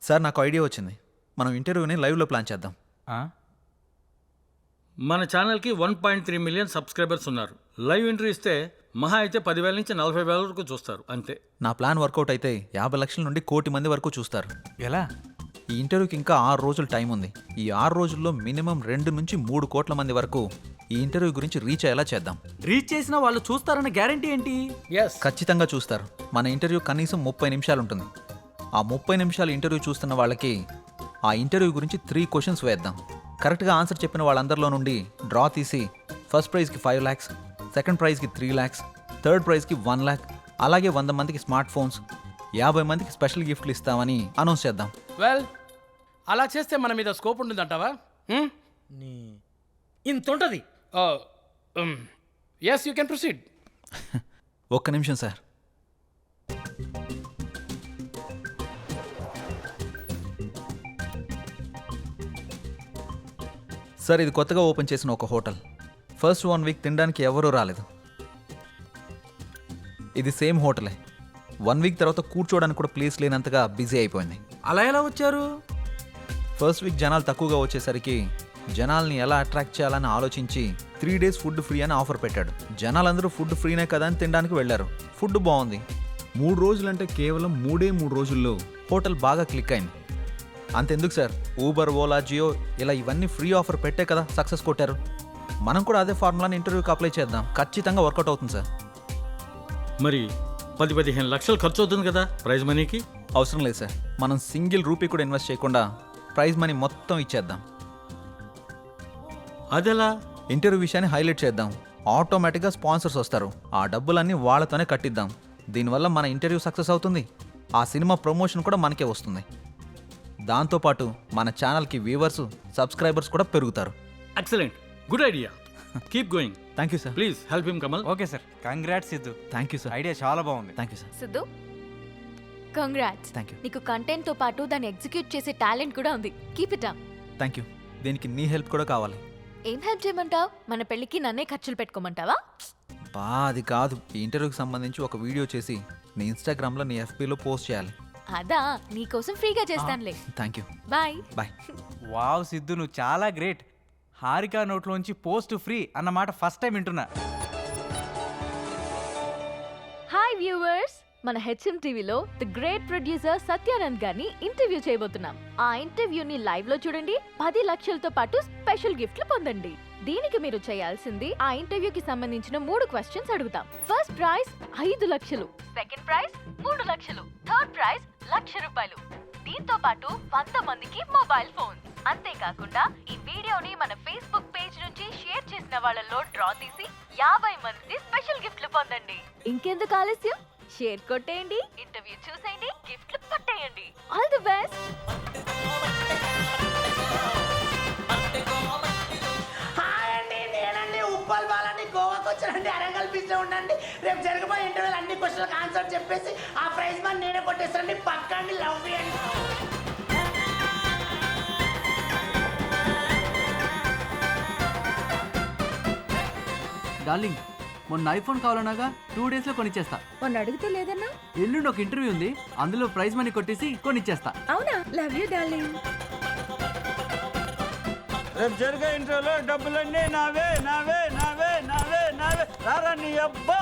Sir నాకు idea వచ్చింది. మనం ఇంటర్వ్యూని లైవ్లో ప్లాన్ చేద్దాం. మన ఛానల్కి 1.3 మిలియన్ సబ్స్క్రైబర్స్ ఉన్నారు. లైవ్ ఎంట్రీ ఇస్తే మహా అయితే 10,000 నుంచి 40,000 వరకు చూస్తారు అంతే. నా ప్లాన్ వర్కౌట్ అయితే 50 లక్షల నుండి 1 కోటి మంది వరకు చూస్తారు. ఎలా? ఈ ఇంటర్వ్యూకి ఇంకా 6 రోజులు టైం ఉంది. ఈ 6 రోజుల్లో మినిమం 2 నుంచి 3 కోట్ల మంది వరకు ఈ ఇంటర్వ్యూ గురించి రీచ్ అయ్యేలా చేద్దాం. రీచ్ చేసినా వాళ్ళు చూస్తారన్న గ్యారంటీ ఏంటి? ఖచ్చితంగా చూస్తారు. మన ఇంటర్వ్యూ కనీసం 30 నిమిషాలు ఉంటుంది. ఆ 30 నిమిషాలు ఇంటర్వ్యూ చూస్తున్న వాళ్ళకి ఆ ఇంటర్వ్యూ గురించి 3 క్వశ్చన్స్ వేద్దాం. కరెక్ట్గా ఆన్సర్ చెప్పిన వాళ్ళందరిలో నుండి డ్రా తీసి ఫస్ట్ ప్రైజ్కి 5 lakhs, సెకండ్ ప్రైజ్కి 3 lakhs, థర్డ్ ప్రైజ్కి 1 lakh, అలాగే 100 మందికి స్మార్ట్ ఫోన్స్, 50 మందికి స్పెషల్ గిఫ్ట్లు ఇస్తామని అనౌన్స్ చేద్దాం. వెల్, అలా చేస్తే మన మీద స్కోప్ ఉంటుందంటావా? ఇంత ఉంటుంది. Yes, you can proceed. ఒక్క నిమిషం సార్. సార్, ఇది కొత్తగా ఓపెన్ చేసిన ఒక హోటల్. ఫస్ట్ 1 వీక్ తినడానికి ఎవరూ రాలేదు. ఇది సేమ్ హోటలే. 1 వీక్ తర్వాత కూర్చోవడానికి కూడా ప్లేస్ లేనంతగా బిజీ అయిపోయింది. అలా ఎలా వచ్చారు? ఫస్ట్ వీక్ జనాలు తక్కువగా వచ్చేసరికి జనాల్ని ఎలా అట్రాక్ట్ చేయాలని ఆలోచించి 3 days ఫుడ్ ఫ్రీ అని ఆఫర్ పెట్టాడు. జనాలందరూ ఫుడ్ ఫ్రీనే కదా అని తినడానికి వెళ్ళారు. ఫుడ్ బాగుంది. 3 రోజులంటే కేవలం 3 రోజుల్లో హోటల్ బాగా క్లిక్ అయింది. అంతెందుకు సార్, ఊబర్, ఓలా, జియో ఇలా ఇవన్నీ ఫ్రీ ఆఫర్ పెట్టే కదా సక్సెస్ కొట్టారు. మనం కూడా అదే ఫార్ములాని ఇంటర్వ్యూకి అప్లై చేద్దాం. ఖచ్చితంగా వర్కౌట్ అవుతుంది సార్. మరి 10-15 లక్షలు ఖర్చు అవుతుంది కదా ప్రైజ్ మనీకి. అవసరం లేదు సార్. మనం సింగిల్ రూపీ కూడా ఇన్వెస్ట్ చేయకుండా ప్రైజ్ మనీ మొత్తం ఇచ్చేద్దాం. అదెలా? ఇంటర్వ్యూ విషయాన్ని హైలైట్ చేద్దాం. ఆటోమేటిక్గా స్పాన్సర్స్ వస్తారు. ఆ డబ్బులన్నీ వాళ్ళతోనే కట్టిద్దాం. దీనివల్ల మన ఇంటర్వ్యూ సక్సెస్ అవుతుంది. ఆ సినిమా ప్రమోషన్ కూడా మనకే వస్తుంది. దాంతోపాటు మన ఛానల్కి వ్యూవర్స్, సబ్స్క్రైబర్స్ కూడా పెరుగుతారు. Excellent, good idea. Keep going. Thank you sir. Please help him Kamal. Okay sir. Congrats Siddhu. Thank you sir. Idea చాలా బాగుంది. Thank you sir. Siddhu, congrats. Thank you. నీకు కంటెంట్ తో పాటు దాన్ని ఎగ్జిక్యూట్ చేసే టాలెంట్ కూడా ఉంది. Keep it up. Thank you. దీనికి నీ హెల్ప్ కూడా కావాలి. ఏం హెల్ప్ చేయమంటావు? మన పెళ్ళికి నన్నే ఖర్చులు పెట్టుకోమంటావా? బా, అది కాదు. ఈ ఇంటర్వ్యూకి సంబంధించి ఒక వీడియో చేసి నీ ఇన్స్టాగ్రామ్లో, నీ FBలో పోస్ట్ చేయాలి. అదా, నీకోసం ఫ్రీగా చేస్తానులే. Thank you. Bye. Bye. Wow Siddhu, నువ్వు చాలా గ్రేట్. హారిక నోట్లోంచి పోస్ట్ ఫ్రీ అన్నమాట ఫస్ట్ టైం వింటున్నా. హాయ్ వ్యూవర్స్, మన హెచ్ఎం టీవీలో ది గ్రేట్ ప్రొడ్యూసర్ సత్యానంద్ గారిని ఇంటర్వ్యూ చేయబోతున్నాం. ఆ ఇంటర్వ్యూని లైవ్ లో చూడండి. 10 లక్షలతో పాటు స్పెషల్ గిఫ్ట్లు పొందండి. దీనికి మీరు చేయాల్సింది, ఆ ఇంటర్వ్యూకి సంబంధించిన 3 క్వశ్చన్స్ అడుగుతాం. ఫస్ట్ ప్రైజ్ 5 లక్షలు, సెకండ్ ప్రైజ్ 3 లక్షలు, థర్డ్ ప్రైజ్ ₹1,00,000. దీంతో పాటు 100 మందికి మొబైల్ ఫోన్స్. అంతేకాకుండా ఈ వీడియోని మన ఫేస్బుక్ పేజ్ నుంచి షేర్ చేసిన వాళ్ళలో డ్రా తీసి 50 మంది స్పెషల్ గిఫ్ట్లు పొందండి. ఇంకెందుకు ఆలస్యం, షేర్ కొట్టేయండి, ఇంటర్వ్యూ చూసేయండి, గిఫ్ట్లు పట్టేయండి. All the best. ఉప్పల్ బాలని గోవాకి వచ్చానండి. అరంగల్ బీచ్ లో ఉండండి. రేపు జరగబోయే ఇంటర్వ్యూలు అన్ని క్వశ్చన్లకు ఆన్సర్ చెప్పేసి ఆ ప్రైజ్ మనీ నేనే కొట్టేస్తానండి. పక్కండి, లవ్ చేయండి. డార్లింగ్, మొన్న ఐఫోన్ కావాలన్నాగా 2 days లో కొనిచ్చేస్తా. మొన్న అడిగితే లేదన్నా? ఎల్లుండి ఒక ఇంటర్వ్యూ ఉంది, అందులో ప్రైజ్ మనీ కొట్టేసి కొనిచ్చేస్తా. అవునా? Love you darling. రేపు జరిగే ఇంటర్వ్యూలో డబ్బులన్నీ నావే నావే నావే నావే నావే. రారా నీ అబ్బా.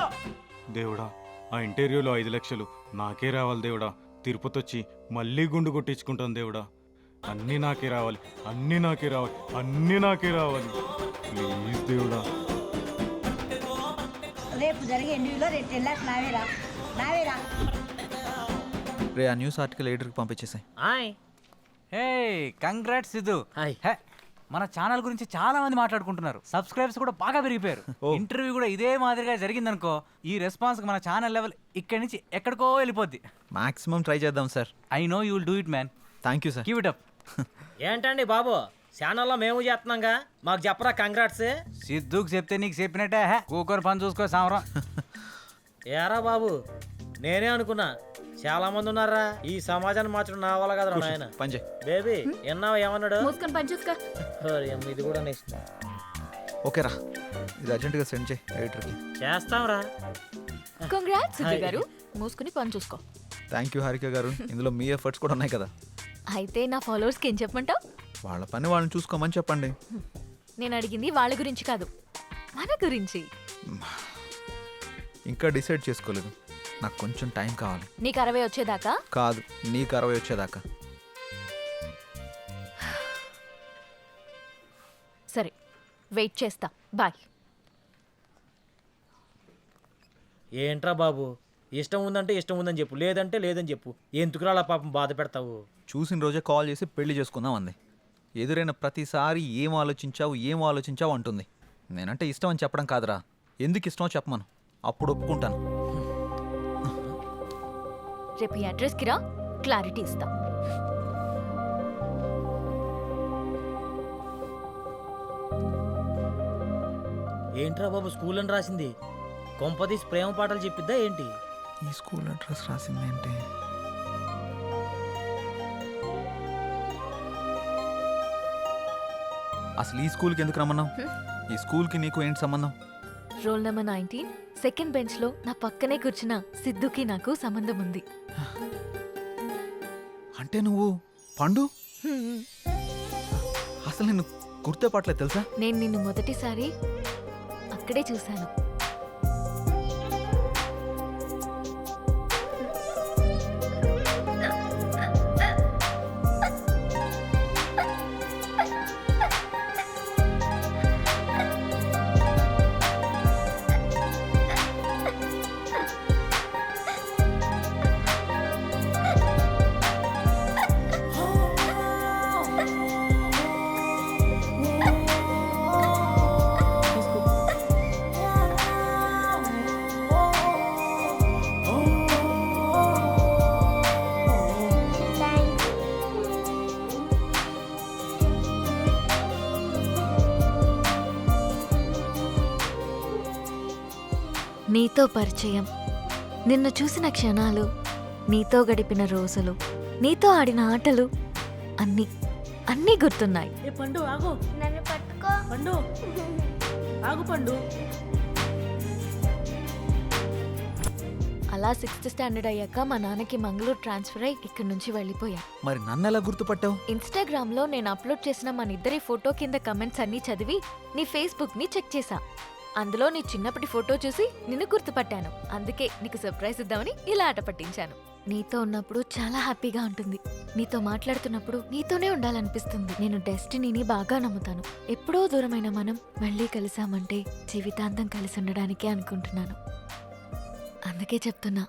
దేవుడా, ఆ ఇంటర్వ్యూలో 5 లక్షలు నాకే రావాలి దేవుడా. తిరుపతి వచ్చి మళ్ళీ గుండు కొట్టించుకుంటాను దేవుడా. అన్నీ నాకే రావాలి, అన్నీ నాకే రావాలి, అన్నీ నాకే రావాలి. ప్లీజ్ దేవుడా. రేపు జరిగే ఇంటర్వ్యూలో 2 lakhs నావేరా, నావేరా. రే, ఆ న్యూస్ ఆర్టికల్ ఎడిటర్కి పంపించేసాయి. హే, కంగ్రాట్స్ సిద్ధు. హాయ్. హే, మన ఛానల్ గురించి చాలా మంది మాట్లాడుకుంటున్నారు. సబ్స్క్రైబర్స్ కూడా బాగా పెరిగిపోయారు. ఇంటర్వ్యూ కూడా ఇదే మాదిరిగా జరిగిందనుకో, ఈ రెస్పాన్స్ మన ఛానల్ లెవెల్ ఇక్కడి నుంచి ఎక్కడికో వెళ్ళిపోద్ది. మాక్సిమం ట్రై చేద్దాం sir. I know you will do it man. Thank you sir. Keep it up. ఏంటండి బాబు, ఛానల్లో మేము చేస్తున్నాంగా, మాకు చెప్పరా కంగ్రాట్స్. సిద్ధుకు చెప్తే నీకు చెప్పినట్టే. కూకొని పని చూసుకో సామరం. ఏరా బాబు, నేనే అనుకున్నా చాలా మంది ఉన్నారా ఈ సమాజాన్ని మార్చడం నా వల్ల కదా నాయన. పంచే బేబీ ఎన్నావు ఏమన్నాడు? మూసుకొని పని చూసుకో. ఇది కూడా నెక్స్ట్. ఓకేరా, ఇది అర్జెంటుగా సెండ్ చేయి ఎడిటర్కి. చేస్తాంరా. కంగ్రాట్స్ సిద్ధు గారు. మూసుకొని పని చూసుకో. థ్యాంక్ యూ హారిక గారు. ఇందులో మీ ఎఫర్ట్స్ కూడా ఉన్నాయి కదా. అయితే నా ఫాలోవర్స్కి ఏం చెప్పమంటావు? వాళ్ళ పని వాళ్ళని చూసుకోమని చెప్పండి. నేను అడిగింది వాళ్ళ గురించి కాదు, మన గురించి. ఇంకా డిసైడ్ చేసుకోలేదు. నాకు కొంచెం టైం కావాలి. నీకు 60 వచ్చేదాకా? కాదు, నీకు 60 వచ్చేదాకా. సరే, వెయిట్ చేస్తా. బాయ్. ఏంట్రా బాబు, ఇష్టం ఉందంటే ఇష్టం ఉందని చెప్పు, లేదంటే లేదని చెప్పు. ఎందుకురా అలా పాపం బాధ పెడతావు? చూసిన రోజే కాల్ చేసి పెళ్లి చేసుకుందాం అంది. ఎదురైన ప్రతిసారి ఏం ఆలోచించావు అంటుంది. నేనంటే ఇష్టం అని చెప్పడం కాదురా, ఎందుకు ఇష్టమో చెప్పమను, అప్పుడు ఒప్పుకుంటాను. రేపు ఈ అడ్రస్కి రా, క్లారిటీ ఇస్తా. ఏంట్రా బాబు స్కూల్ అని రాసింది? కొంపదీసి ప్రేమ పాటలు చెప్పిద్దా ఏంటి? ఈ స్కూల్ అడ్రస్ రాసిందేంటి? అసలు ఈ స్కూల్కి ఎందుకు రమ్మన్నావు? ఈ స్కూల్కి నీకు ఏంటి సంబంధం? రోల్ నెంబర్ 19 సెకండ్ బెంచ్ లో నా పక్కనే కూర్చున్న సిద్ధుకి నాకు సంబంధం ఉంది. అంటే నువ్వు పండు? అసలు నేను గుర్తుపట్టలేదు తెలుసా? నేను నిన్ను మొదటిసారి అక్కడే చూశాను. నీతో పరిచయం, నిన్ను చూసిన క్షణాలు, నీతో గడిపిన రోజులు, నీతో ఆడిన ఆటలు అన్నీ అన్నీ గుర్తున్నాయి. ఏ పండు ఆగు, నన్ను పట్టుకో. పండు ఆగు పండు. అలా 6th స్టాండర్డ్ అయ్యాక మా నాన్నకి మంగళూరు ట్రాన్స్ఫర్ అయ్యి ఇక్కడి నుంచి వెళ్ళిపోయా. మరి నన్ను ఎలా గుర్తుపట్టావు? ఇన్స్టాగ్రామ్ లో నేను అప్లోడ్ చేసిన మన ఇద్దరి ఫోటో కింద కమెంట్స్ అన్నీ చదివి నీ ఫేస్బుక్ ని చెక్ చేశా. అందులో నీ చిన్నప్పటి ఫోటో చూసి నిన్ను గుర్తుపట్టాను. అందుకే నీకు సర్ప్రైజ్ ఇద్దామని ఇలా ఆట పట్టించాను. నీతో ఉన్నప్పుడు చాలా హ్యాపీగా ఉంటుంది. నీతో మాట్లాడుతున్నప్పుడు నీతోనే ఉండాలనిపిస్తుంది. నేను డెస్టినీని బాగా నమ్ముతాను. ఎప్పుడో దూరమైన మనం మళ్ళీ కలిసామంటే జీవితాంతం కలిసి ఉండడానికే అనుకుంటున్నాను. అందుకే చెప్తున్నా,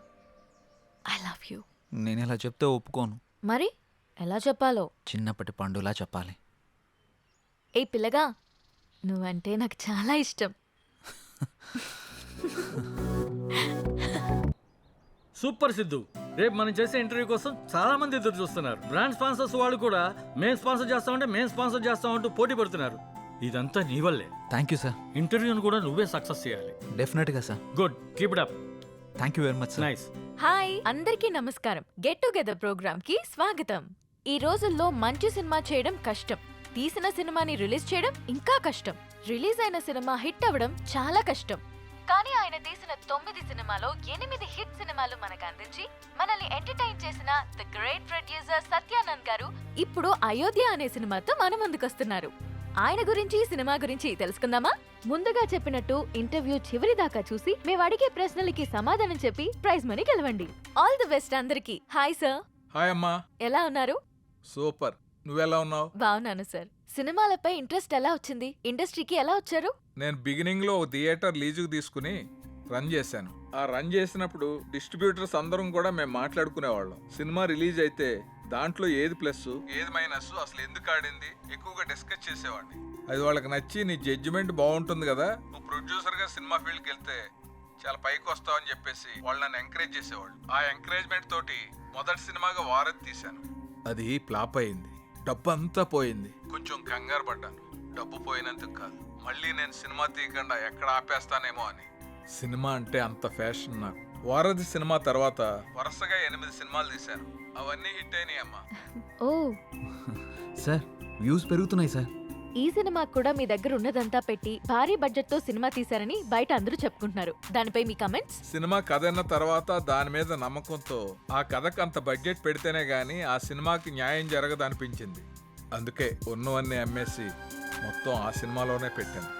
ఐ లవ్ యూ. నేను ఇలా చెప్తే ఒప్పుకోను. మరి ఎలా చెప్పాలో? చిన్నప్పటి పండులా చెప్పాలి. ఏ పిల్లగా, నువ్వంటే నాకు చాలా ఇష్టం. సూపర్ సిద్ధు, రేపు మనం చేసే ఇంటర్వ్యూ కోసం చాలా మంది ఎదురు చూస్తున్నారు. బ్రాండ్ స్పాన్సర్స్ వాళ్ళు కూడా మేం స్పాన్సర్ చేస్తామంటూ పోటీ పడుతున్నారు. ఇదంతా నీ వల్లే. Thank you sir. ఇంటర్వ్యూని కూడా నువ్వే సక్సెస్ చేయాలి. డెఫినెట్గా sir. Good, keep it up. Thank you very much sir. Nice. Hi అందరికీ నమస్కారం. గెట్ టుగెదర్ ప్రోగ్రామ్ కి స్వాగతం. ఈ రోజుల్లో మంచి సినిమా చేయడం కష్టం, తీసిన సినిమాని రిలీజ్ చేయడం ఇంకా కష్టం, రిలీజ్ అయిన సినిమా హిట్ అవ్వడం చాలా కష్టం. కానీ ఆయన తీసిన 9 సినిమాలో 8 హిట్ సినిమాలు మనకు అందించి మనల్ని ఎంటర్టైన్ చేసిన ది గ్రేట్ ప్రొడ్యూసర్ సత్యానంద్ గారు ఇప్పుడు అయోధ్య అనే సినిమాతో మన ముందుకొస్తున్నారు. ఆయన గురించి, సినిమా గురించి తెలుసుకుందామా? ముందుగా చెప్పినట్టు ఇంటర్వ్యూ చివరి దాకా చూసి మేము అడిగే ప్రశ్నలకి సమాధానం చెప్పి ప్రైజ్ మనీ గెలవండి. ఆల్ ది బెస్ట్ అందరికి. Hi sir. హాయ్ అమ్మా. ఎలా ఉన్నారు? సూపర్, నువ్వెలా ఉన్నావు? బాగున్నాను సార్. సినిమాలపై ఇంట్రెస్ట్ ఎలా వచ్చింది? ఇండస్ట్రీకి ఎలా వచ్చారు? నేను బిగినింగ్ లో ఒక థియేటర్ లీజుకు తీసుకుని రన్ చేశాను. ఆ రన్ చేసినప్పుడు డిస్ట్రిబ్యూటర్స్ అందరం కూడా మేము మాట్లాడుకునేవాళ్ళం. సినిమా రిలీజ్ అయితే దాంట్లో ఏది ప్లస్ ఏది మైనస్, అసలు ఎందుకు ఆడింది ఎక్కువగా డిస్కస్ చేసేవాడిని. అది వాళ్ళకి నచ్చి నీ జడ్జిమెంట్ బాగుంటుంది కదా, నువ్వు ప్రొడ్యూసర్ గా సినిమా ఫీల్డ్కి వెళ్తే చాలా పైకి వస్తావు అని చెప్పేసి వాళ్ళు నన్ను ఎంకరేజ్ చేసేవాళ్ళు. ఆ ఎంకరేజ్మెంట్ తోటి మొదటి సినిమాగా వారధి తీశాను. అది ఫ్లాప్ అయింది, డబ్బు అంతా పోయింది. కొంచెం కంగారు పడ్డాను, డబ్బు పోయినందుకు కాదు, మళ్ళీ నేను సినిమా తీయకుండా ఎక్కడ ఆపేస్తానేమో అని. సినిమా అంటే అంత ఫ్యాషన్ నాకు. వారధి సినిమా తర్వాత వరుసగా 8 సినిమాలు తీశాను, అవన్నీ హిట్ అయినాయి అమ్మా. ఓ సార్, వ్యూస్ పెరుగుతున్నాయి సార్. ఈ సినిమాకు కూడా మీ దగ్గర ఉన్నదంతా పెట్టి భారీ బడ్జెట్ తో సినిమా తీశారని బయట అందరూ చెప్పుకుంటున్నారు. దానిపై మీ కమెంట్స్? సినిమా కథ అన్న తర్వాత దాని మీద నమ్మకంతో ఆ కథకు అంత బడ్జెట్ పెడితేనే గానీ ఆ సినిమాకి న్యాయం జరగదు అనిపించింది. అందుకే ఉన్నవన్నీ అమ్మేసి మొత్తం ఆ సినిమాలోనే పెట్టాను.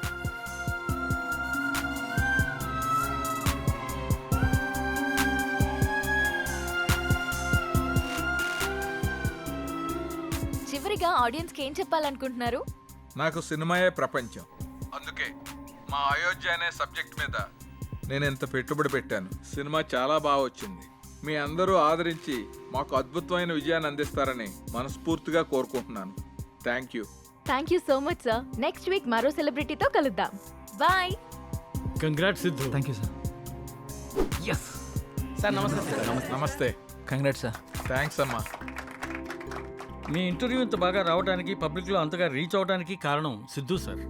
చివరిగా ఆడియన్స్ కి ఏం చెప్పాలనుకుంటున్నారు? నాకు సినిమాయే ప్రపంచం. అందుకే మా అయోధ్య అనే సబ్జెక్ట్ మీద నేను ఎంత పెట్టుబడి పెట్టాను. సినిమా చాలా బాగా వచ్చింది. మీ అందరూ ఆదరించి మాకు అద్భుతమైన విజయాన్ని అందిస్తారని మనస్ఫూర్తిగా కోరుకుంటున్నాను. Thank you so much sir. Next week మరో సెలబ్రిటీతో కలుద్దాం. Bye. Congrats Siddhu. Thank you sir. Yes sir నమస్తే సార్. నమస్తే. Congrats sir. థ్యాంక్స్ అమ్మా. మీ ఇంటర్వ్యూ ఇంత బాగా రావడానికి, పబ్లిక్లో అంతగా రీచ్ అవడానికి కారణం Siddhu sir.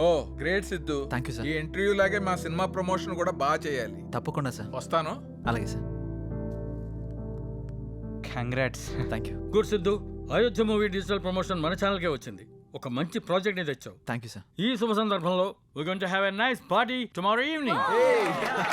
Oh great Siddhu. Thank you sir. ఈ ఇంటర్వ్యూ లాగే మా సినిమా ప్రమోషన్ కూడా బాగా చేయాలి. తప్పకుండా సార్. వస్తాను. అలాగే sir. Congrats. Thank you. Good Siddhu. Ayodhya movie digital promotion మన ఛానల్కే వచ్చింది. ఒక మంచి ప్రాజెక్ట్ ని తెచ్చావు. Thank you sir. ఈ శుభ సందర్భంలో we're going to have a nice party tomorrow evening.